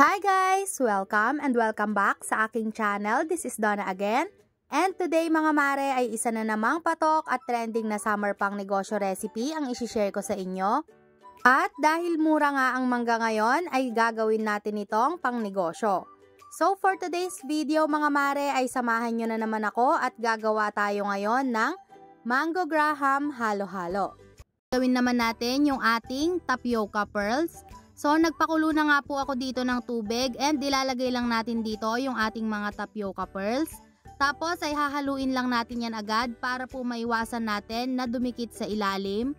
Hi guys! Welcome and welcome back sa aking channel. This is Donna again. And today mga mare ay isa na namang patok at trending na summer pang negosyo recipe ang isi-share ko sa inyo. At dahil mura nga ang mangga ngayon ay gagawin natin itong pang negosyo. So for today's video mga mare ay samahan nyo na naman ako at gagawa tayo ngayon ng mango graham halo-halo. Gawin naman natin yung ating tapioca pearls. So, nagpakulo na nga po ako dito ng tubig and ilalagay lang natin dito yung ating mga tapioca pearls. Tapos ay hahaluin lang natin yan agad para po maiwasan natin na dumikit sa ilalim.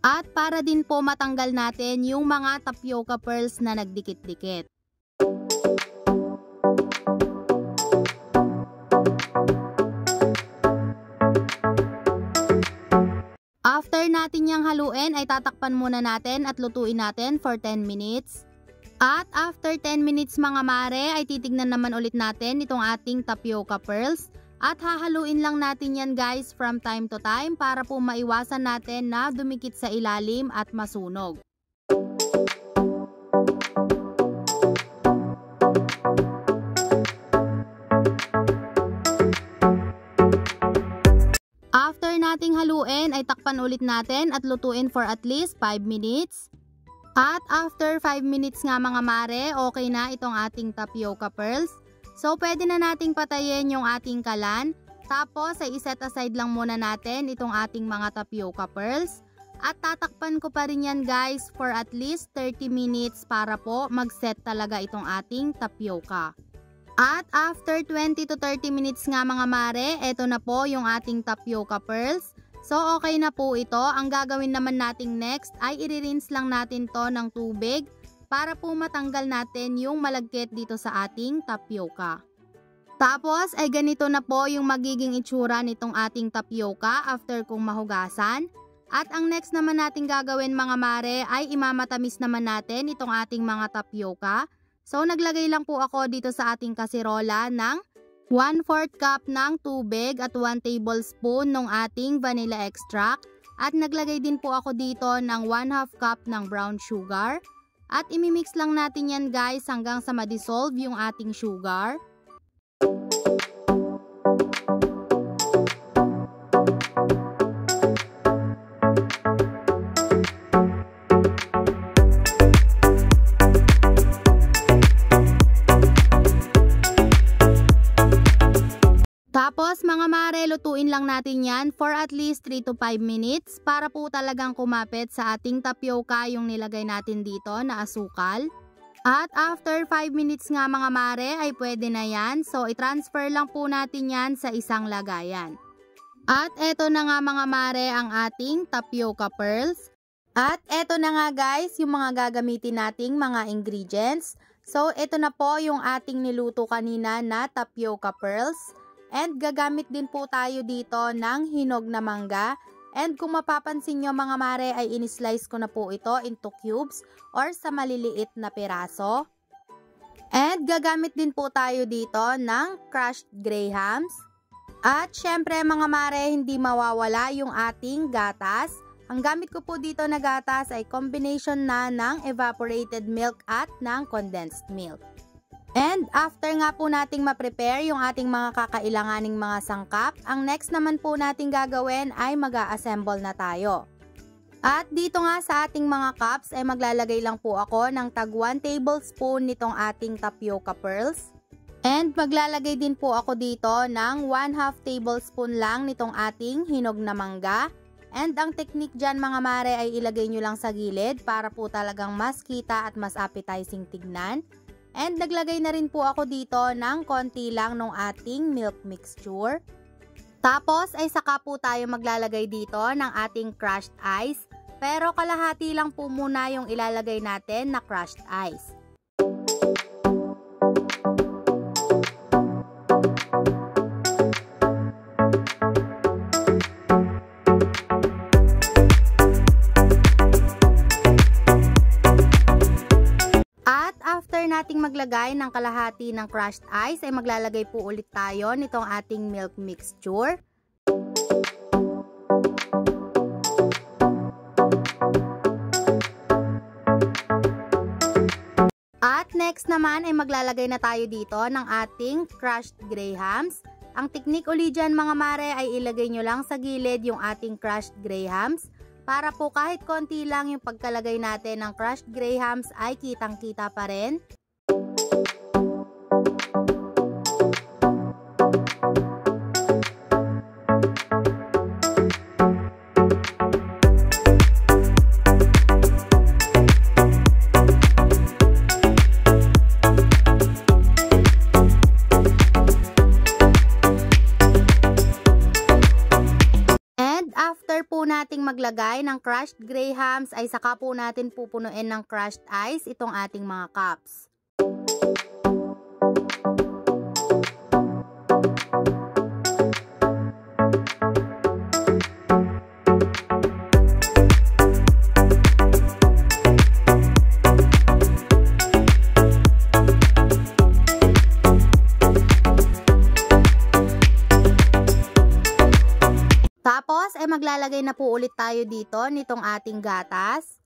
At para din po matanggal natin yung mga tapioca pearls na nagdikit-dikit. After natin yang haluin ay tatakpan muna natin at lutuin natin for 10 minutes. At after 10 minutes mga mare ay titignan naman ulit natin itong ating tapioca pearls. At hahaluin lang natin yan guys from time to time para po maiwasan natin na dumikit sa ilalim at masunog. After nating haluin ay takpan ulit natin at lutuin for at least 5 minutes. At after 5 minutes nga mga mare, okay na itong ating tapioca pearls. So pwede na nating patayin yung ating kalan. Tapos ay iset aside lang muna natin itong ating mga tapioca pearls. At tatakpan ko pa rin yan guys for at least 30 minutes para po mag-set talaga itong ating tapioca. At after 20 to 30 minutes nga mga mare, eto na po yung ating tapioca pearls. So okay na po ito. Ang gagawin naman nating next ay i-rinse lang natin to ng tubig para po matanggal natin yung malagkit dito sa ating tapioca. Tapos ay ganito na po yung magiging itsura nitong ating tapioca after kung mahugasan. At ang next naman nating gagawin mga mare ay imamatamis naman natin itong ating mga tapioca. So, naglagay lang po ako dito sa ating kasirola ng 1/4 cup ng tubig at 1 tablespoon ng ating vanilla extract. At naglagay din po ako dito ng 1/2 cup ng brown sugar. At imimix lang natin yan guys hanggang sa ma-dissolve yung ating sugar. Tapos mga mare, lutuin lang natin yan for at least 3 to 5 minutes para po talagang kumapit sa ating tapioca yung nilagay natin dito na asukal. At after 5 minutes nga mga mare ay pwede na yan. So i-transfer lang po natin yan sa isang lagayan. At eto na nga mga mare ang ating tapioca pearls. At eto na nga guys yung mga gagamitin nating mga ingredients. So eto na po yung ating niluto kanina na tapioca pearls. And gagamit din po tayo dito ng hinog na mangga. And kung mapapansin nyo mga mare ay in-slice ko na po ito into cubes or sa maliliit na piraso. And gagamit din po tayo dito ng crushed grahams. At syempre mga mare hindi mawawala yung ating gatas. Ang gamit ko po dito na gatas ay combination na ng evaporated milk at ng condensed milk. And after nga po nating ma-prepare yung ating mga kakailanganing mga sangkap, ang next naman po nating gagawin ay mag-a-assemble na tayo. At dito nga sa ating mga cups ay maglalagay lang po ako ng tag 1 tablespoon nitong ating tapioca pearls. And maglalagay din po ako dito ng 1/2 tablespoon lang nitong ating hinog na mangga. And ang technique dyan mga mare ay ilagay nyo lang sa gilid para po talagang mas kita at mas appetizing tignan. And naglagay na rin po ako dito ng konti lang ng ating milk mixture. Tapos ay saka po tayo maglalagay dito ng ating crushed ice. Pero kalahati lang po muna yung ilalagay natin na crushed ice. Nating maglagay ng kalahati ng crushed ice ay maglalagay po ulit tayo nitong ating milk mixture. next naman ay maglalagay na tayo dito ng ating crushed grahams. Ang teknik uli dyan mga mare ay ilagay nyo lang sa gilid yung ating crushed grahams para po kahit konti lang yung pagkalagay natin ng crushed grahams ay kitang-kita pa rin. After po nating maglagay ng crushed grahams ay saka po natin pupunuin ng crushed ice itong ating mga cups. Tapos ay maglalagay na po ulit tayo dito nitong ating gatas.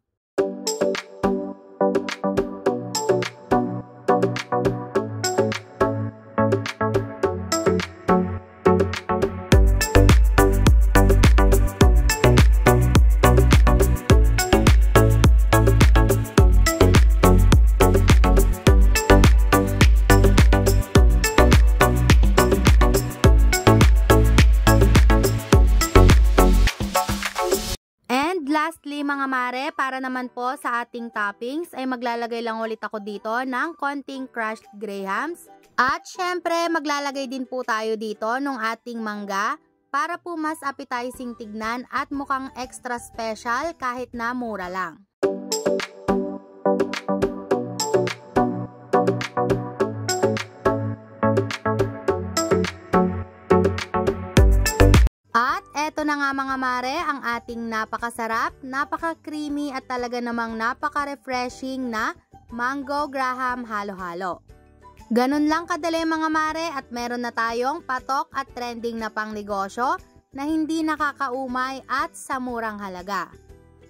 Lastly mga mare, para naman po sa ating toppings ay maglalagay lang ulit ako dito ng konting crushed grahams. At syempre maglalagay din po tayo dito ng ating mangga para po mas appetizing tignan at mukhang extra special kahit na mura lang. At eto na nga mga mare ang ating napakasarap, napaka-creamy at talaga namang napaka-refreshing na mango graham halo-halo. Ganun lang kadali mga mare at meron na tayong patok at trending na pangnegosyo na hindi nakakaumay at sa murang halaga.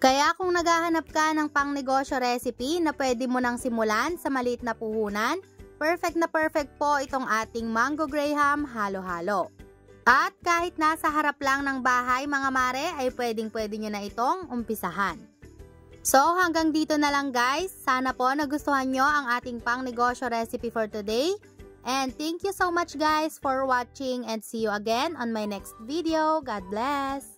Kaya kung naghahanap ka ng pangnegosyo recipe na pwede mo nang simulan sa maliit na puhunan, perfect na perfect po itong ating mango graham halo-halo. At kahit nasa harap lang ng bahay mga mare ay pwedeng-pwede nyo na itong umpisahan. So hanggang dito na lang guys. Sana po nagustuhan nyo ang ating pangnegosyo recipe for today. And thank you so much guys for watching and see you again on my next video. God bless!